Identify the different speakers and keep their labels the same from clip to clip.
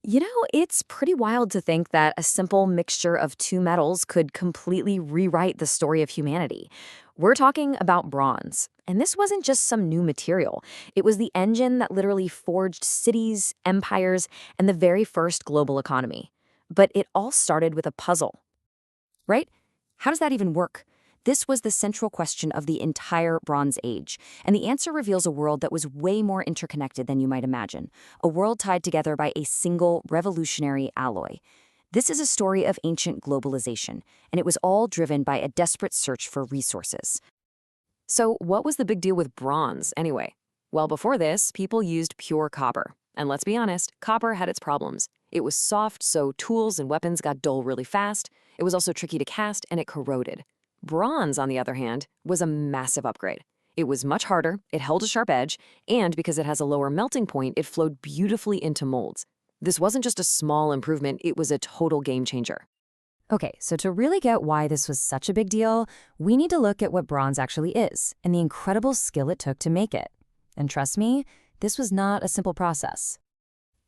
Speaker 1: It's pretty wild to think that a simple mixture of two metals could completely rewrite the story of humanity. We're talking about bronze. And this wasn't just some new material. It was the engine that literally forged cities, empires, and the very first global economy. But it all started with a puzzle, right? How does that even work? This was the central question of the entire Bronze Age, and the answer reveals a world that was way more interconnected than you might imagine, a world tied together by a single revolutionary alloy. This is a story of ancient globalization, and it was all driven by a desperate search for resources. So, what was the big deal with bronze, anyway? Well, before this, people used pure copper. And let's be honest, copper had its problems. It was soft, so tools and weapons got dull really fast. It was also tricky to cast, and it corroded. Bronze, on the other hand, was a massive upgrade. It was much harder, it held a sharp edge, and because it has a lower melting point, it flowed beautifully into molds. This wasn't just a small improvement, it was a total game changer. Okay, so to really get why this was such a big deal, we need to look at what bronze actually is and the incredible skill it took to make it. And trust me, this was not a simple process.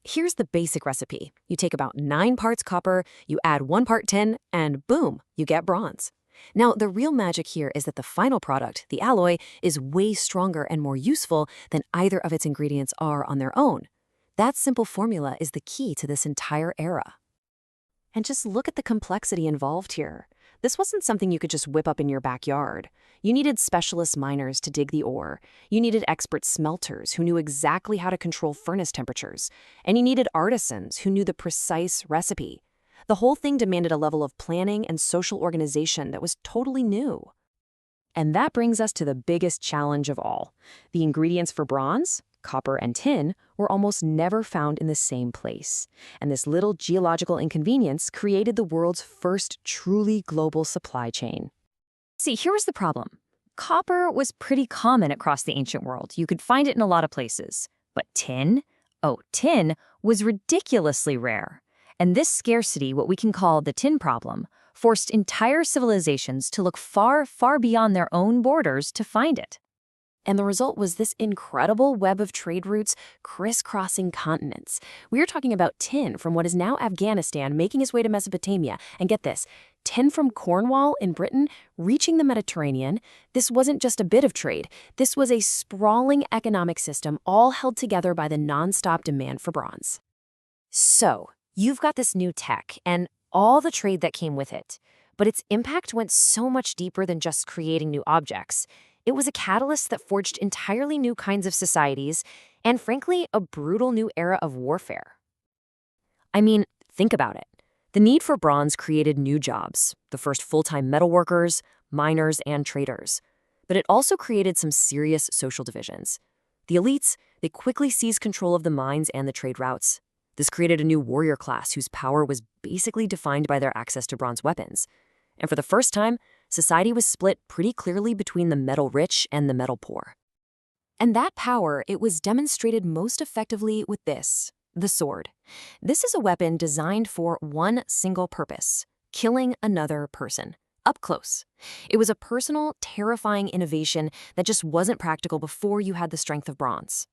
Speaker 1: Here's the basic recipe. You take about 9 parts copper, you add 1 part tin, and boom, you get bronze. Now, the real magic here is that the final product, the alloy, is way stronger and more useful than either of its ingredients are on their own. That simple formula is the key to this entire era. And just look at the complexity involved here. This wasn't something you could just whip up in your backyard. You needed specialist miners to dig the ore. You needed expert smelters who knew exactly how to control furnace temperatures. And you needed artisans who knew the precise recipe. The whole thing demanded a level of planning and social organization that was totally new. And that brings us to the biggest challenge of all. The ingredients for bronze, copper and tin, were almost never found in the same place. And this little geological inconvenience created the world's first truly global supply chain. See, here was the problem. Copper was pretty common across the ancient world. You could find it in a lot of places. But tin? Oh, tin was ridiculously rare. And this scarcity, what we can call the tin problem, forced entire civilizations to look far, far beyond their own borders to find it. And the result was this incredible web of trade routes crisscrossing continents. We are talking about tin from what is now Afghanistan making its way to Mesopotamia. And get this, tin from Cornwall in Britain reaching the Mediterranean. This wasn't just a bit of trade. This was a sprawling economic system all held together by the nonstop demand for bronze. So, you've got this new tech and all the trade that came with it. But its impact went so much deeper than just creating new objects. It was a catalyst that forged entirely new kinds of societies and, frankly, a brutal new era of warfare. I mean, think about it. The need for bronze created new jobs, the first full-time metalworkers, miners, and traders. But it also created some serious social divisions. The elites, they quickly seized control of the mines and the trade routes. This created a new warrior class whose power was basically defined by their access to bronze weapons. And for the first time, society was split pretty clearly between the metal rich and the metal poor. And that power, it was demonstrated most effectively with this, the sword. This is a weapon designed for one single purpose: killing another person, up close. It was a personal, terrifying innovation that just wasn't practical before you had the strength of bronze.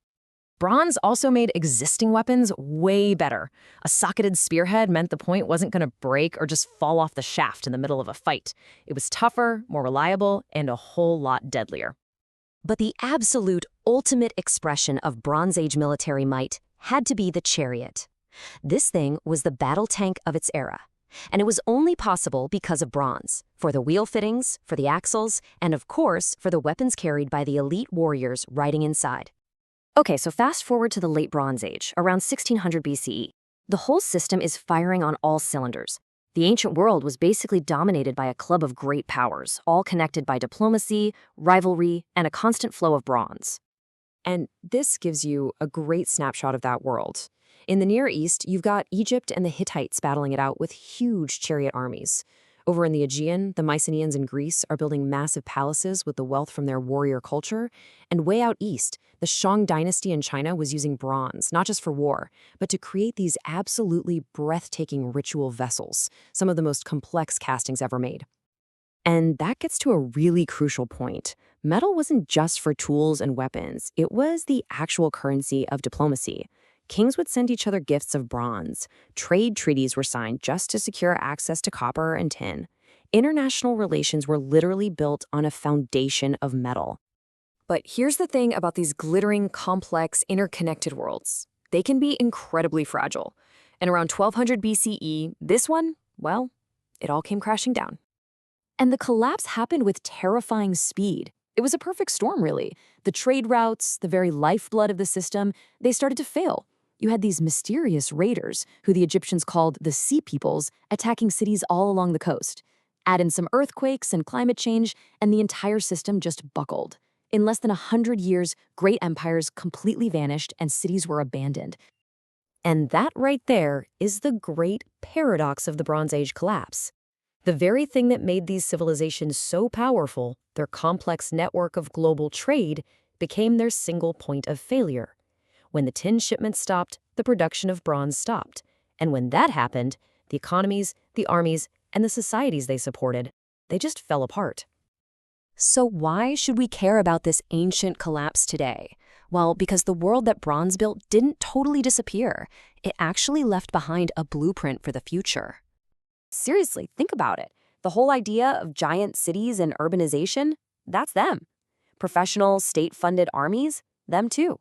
Speaker 1: Bronze also made existing weapons way better. A socketed spearhead meant the point wasn't going to break or just fall off the shaft in the middle of a fight. It was tougher, more reliable, and a whole lot deadlier. But the absolute ultimate expression of Bronze Age military might had to be the chariot. This thing was the battle tank of its era. And it was only possible because of bronze, for the wheel fittings, for the axles, and of course, for the weapons carried by the elite warriors riding inside. Okay, so fast forward to the late Bronze Age, around 1600 BCE. The whole system is firing on all cylinders. The ancient world was basically dominated by a club of great powers, all connected by diplomacy, rivalry, and a constant flow of bronze. And this gives you a great snapshot of that world. In the Near East, you've got Egypt and the Hittites battling it out with huge chariot armies. Over in the Aegean, the Mycenaeans in Greece are building massive palaces with the wealth from their warrior culture. And way out east, the Shang dynasty in China was using bronze, not just for war, but to create these absolutely breathtaking ritual vessels, some of the most complex castings ever made. And that gets to a really crucial point. Metal wasn't just for tools and weapons, it was the actual currency of diplomacy. Kings would send each other gifts of bronze. Trade treaties were signed just to secure access to copper and tin. International relations were literally built on a foundation of metal. But here's the thing about these glittering, complex, interconnected worlds. They can be incredibly fragile. And around 1200 BCE, this one, well, it all came crashing down. And the collapse happened with terrifying speed. It was a perfect storm, really. The trade routes, the very lifeblood of the system, they started to fail. You had these mysterious raiders, who the Egyptians called the Sea Peoples, attacking cities all along the coast. Add in some earthquakes and climate change, and the entire system just buckled. In less than 100 years, great empires completely vanished and cities were abandoned. And that right there is the great paradox of the Bronze Age collapse. The very thing that made these civilizations so powerful, their complex network of global trade, became their single point of failure. When the tin shipments stopped, the production of bronze stopped. And when that happened, the economies, the armies, and the societies they supported, they just fell apart. So why should we care about this ancient collapse today? Well, because the world that bronze built didn't totally disappear. It actually left behind a blueprint for the future. Seriously, think about it. The whole idea of giant cities and urbanization, that's them. Professional, state-funded armies, them too.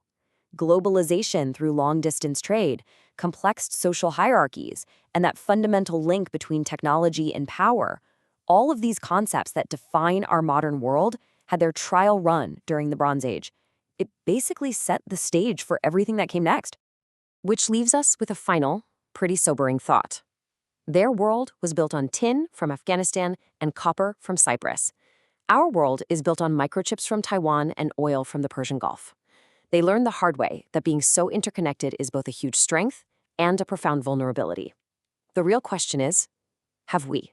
Speaker 1: Globalization through long-distance trade, complex social hierarchies, and that fundamental link between technology and power. All of these concepts that define our modern world had their trial run during the Bronze Age. It basically set the stage for everything that came next. Which leaves us with a final, pretty sobering thought. Their world was built on tin from Afghanistan and copper from Cyprus. Our world is built on microchips from Taiwan and oil from the Persian Gulf. They learned the hard way that being so interconnected is both a huge strength and a profound vulnerability. The real question is, have we?